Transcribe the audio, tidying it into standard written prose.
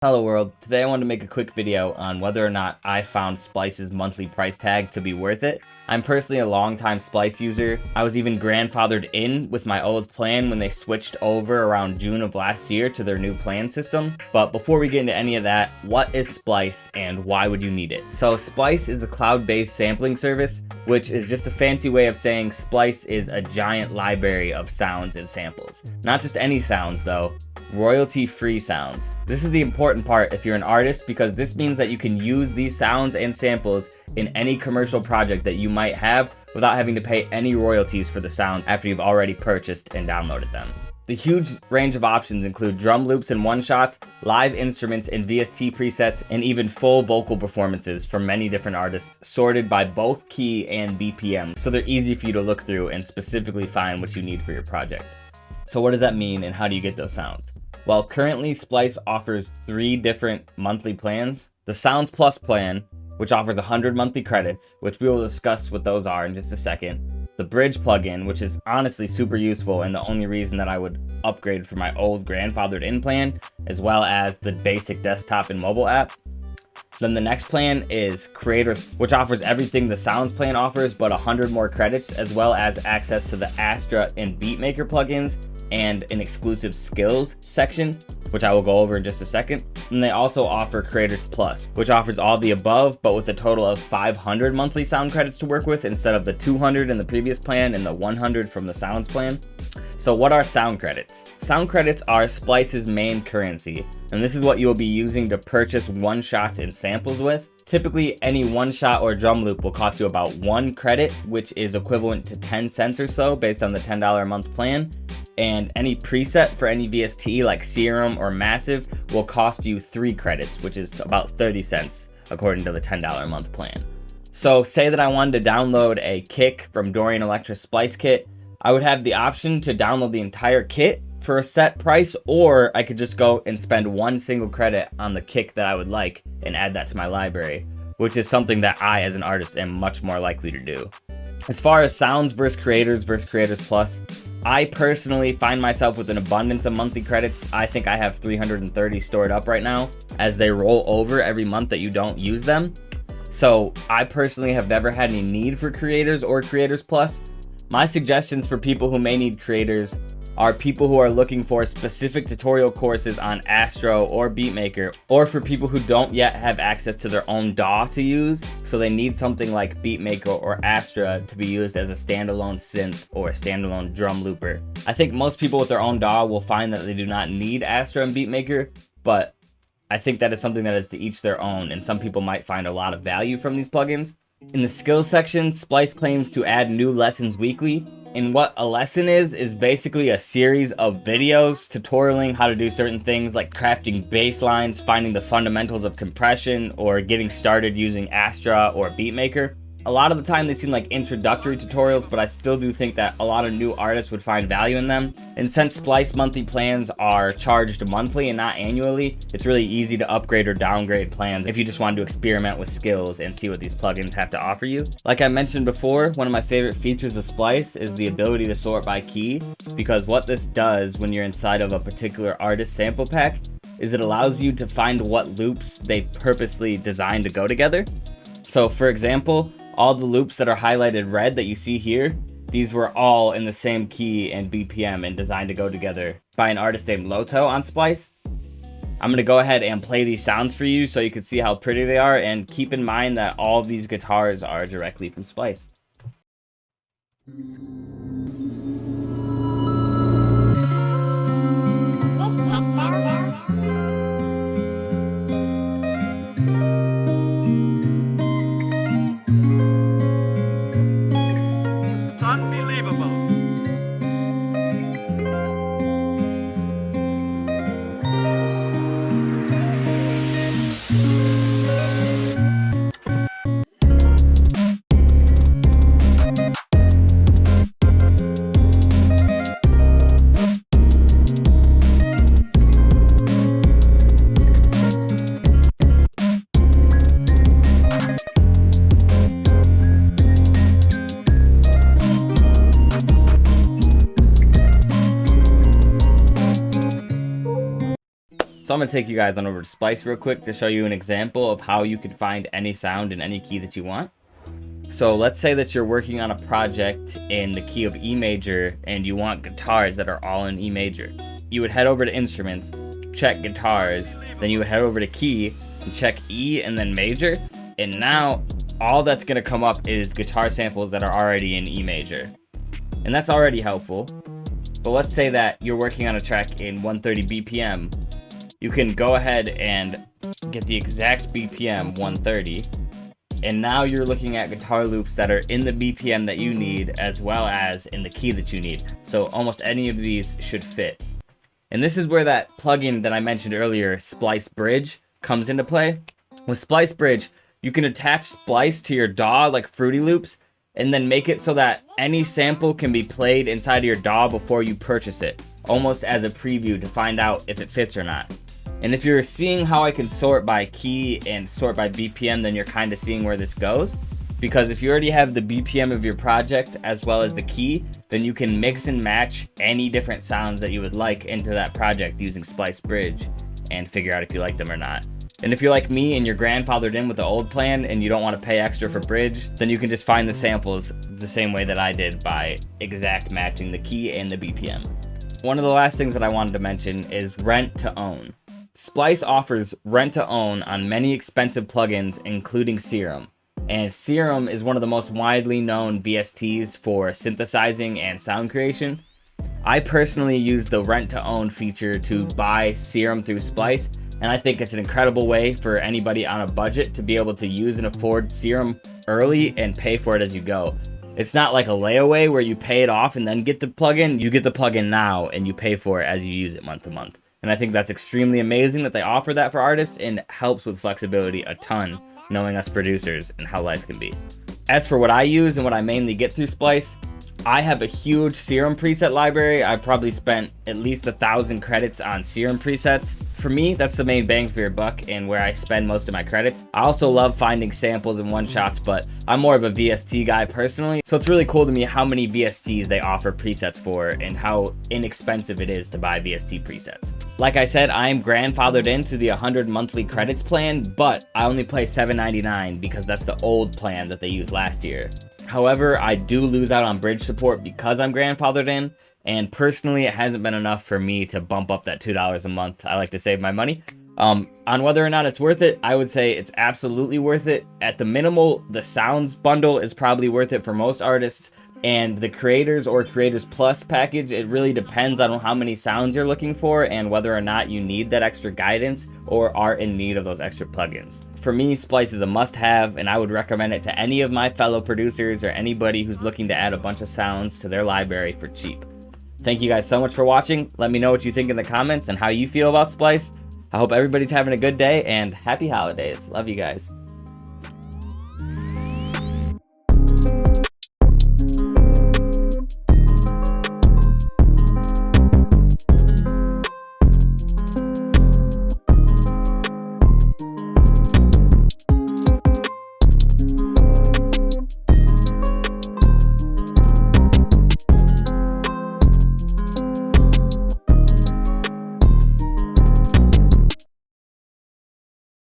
Hello world, today I wanted to make a quick video on whether or not I found Splice's monthly price tag to be worth it. I'm personally a longtime Splice user. I was even grandfathered in with my old plan when they switched over around June of last year to their new plan system. But before we get into any of that, what is Splice and why would you need it? So Splice is a cloud-based sampling service, which is just a fancy way of saying Splice is a giant library of sounds and samples. Not just any sounds though, royalty-free sounds. This is the important part if you're an artist, because this means that you can use these sounds and samples in any commercial project that you might have without having to pay any royalties for the sounds after you've already purchased and downloaded them. The huge range of options include drum loops and one-shots, live instruments and VST presets, and even full vocal performances from many different artists sorted by both key and BPM, so they're easy for you to look through and specifically find what you need for your project. So what does that mean and how do you get those sounds? Well, currently Splice offers 3 different monthly plans. The Sounds Plus plan, which offers 100 monthly credits, which we will discuss what those are in just a second. The Bridge plugin, which is honestly super useful and the only reason that I would upgrade from my old grandfathered in plan, as well as the basic desktop and mobile app. Then the next plan is Creator, which offers everything the Sounds plan offers, but 100 more credits, as well as access to the Astra and Beatmaker plugins, and an exclusive skills section, which I will go over in just a second. And they also offer Creators Plus, which offers all the above, but with a total of 500 monthly sound credits to work with instead of the 200 in the previous plan and the 100 from the Sounds plan. So what are sound credits? Sound credits are Splice's main currency, and this is what you will be using to purchase one-shots and samples with. Typically, any one-shot or drum loop will cost you about 1 credit, which is equivalent to 10 cents or so based on the $10 a month plan. And any preset for any VST like Serum or Massive will cost you 3 credits, which is about 30 cents according to the $10 a month plan. So say that I wanted to download a kick from Dorian Electra's Splice kit, I would have the option to download the entire kit for a set price, or I could just go and spend 1 single credit on the kick that I would like and add that to my library, which is something that I as an artist am much more likely to do. As far as sounds versus Creators Plus, I personally find myself with an abundance of monthly credits. I think I have 330 stored up right now as they roll over every month that you don't use them. So I personally have never had any need for Creators or Creators Plus. My suggestions for people who may need Creators are people who are looking for specific tutorial courses on Astro or Beatmaker, or for people who don't yet have access to their own DAW to use, so they need something like Beatmaker or Astra to be used as a standalone synth or a standalone drum looper. I think most people with their own DAW will find that they do not need Astra and Beatmaker, but I think that is something that is to each their own, and some people might find a lot of value from these plugins. In the skills section, Splice claims to add new lessons weekly, and what a lesson is basically a series of videos tutorialing how to do certain things like crafting bass lines, finding the fundamentals of compression, or getting started using Astra or Beatmaker. A lot of the time they seem like introductory tutorials, but I still do think that a lot of new artists would find value in them. And since Splice monthly plans are charged monthly and not annually, it's really easy to upgrade or downgrade plans if you just wanted to experiment with skills and see what these plugins have to offer you. Like I mentioned before, one of my favorite features of Splice is the ability to sort by key, because what this does when you're inside of a particular artist sample pack is it allows you to find what loops they purposely designed to go together. So for example, all the loops that are highlighted red that you see here, these were all in the same key and BPM and designed to go together by an artist named Loto on Splice. I'm going to go ahead and play these sounds for you so you can see how pretty they are, and keep in mind that all of these guitars are directly from Splice. So I'm going to take you guys on over to Splice real quick to show you an example of how you can find any sound in any key that you want. So let's say that you're working on a project in the key of E major and you want guitars that are all in E major. You would head over to Instruments, check Guitars, then you would head over to Key and check E and then Major, and now all that's going to come up is guitar samples that are already in E major. And that's already helpful. But let's say that you're working on a track in 130 BPM. You can go ahead and get the exact BPM 130, and now you're looking at guitar loops that are in the BPM that you need as well as in the key that you need. So almost any of these should fit. And this is where that plugin that I mentioned earlier, Splice Bridge, comes into play. With Splice Bridge, you can attach Splice to your DAW like Fruity Loops and then make it so that any sample can be played inside of your DAW before you purchase it, almost as a preview to find out if it fits or not. And if you're seeing how I can sort by key and sort by BPM, then you're kind of seeing where this goes. Because if you already have the BPM of your project as well as the key, then you can mix and match any different sounds that you would like into that project using Splice Bridge and figure out if you like them or not. And if you're like me and you're grandfathered in with the old plan and you don't want to pay extra for Bridge, then you can just find the samples the same way that I did by exact matching the key and the BPM. One of the last things that I wanted to mention is rent to own. Splice offers rent to own on many expensive plugins, including Serum. And Serum is one of the most widely known VSTs for synthesizing and sound creation. I personally use the rent to own feature to buy Serum through Splice, and I think it's an incredible way for anybody on a budget to be able to use and afford Serum early and pay for it as you go. It's not like a layaway where you pay it off and then get the plugin. You get the plugin now and you pay for it as you use it month to month. And I think that's extremely amazing that they offer that for artists, and helps with flexibility a ton, knowing us producers and how life can be. As for what I use and what I mainly get through Splice, I have a huge Serum preset library. I've probably spent at least 1,000 credits on Serum presets. For me, that's the main bang for your buck and where I spend most of my credits. I also love finding samples and one-shots, but I'm more of a VST guy personally. So it's really cool to me how many VSTs they offer presets for and how inexpensive it is to buy VST presets. Like I said, I'm grandfathered into the 100 monthly credits plan, but I only play $7.99 because that's the old plan that they used last year. However, I do lose out on Bridge support because I'm grandfathered in, and personally it hasn't been enough for me to bump up that $2 a month. I like to save my money. On whether or not it's worth it, I would say it's absolutely worth it. At the minimal, the Sounds bundle is probably worth it for most artists, and the Creators or Creators Plus package, it really depends on how many sounds you're looking for and whether or not you need that extra guidance or are in need of those extra plugins. For me, Splice is a must-have, and I would recommend it to any of my fellow producers or anybody who's looking to add a bunch of sounds to their library for cheap. Thank you guys so much for watching. Let me know what you think in the comments and how you feel about Splice. I hope everybody's having a good day, and happy holidays. Love you guys.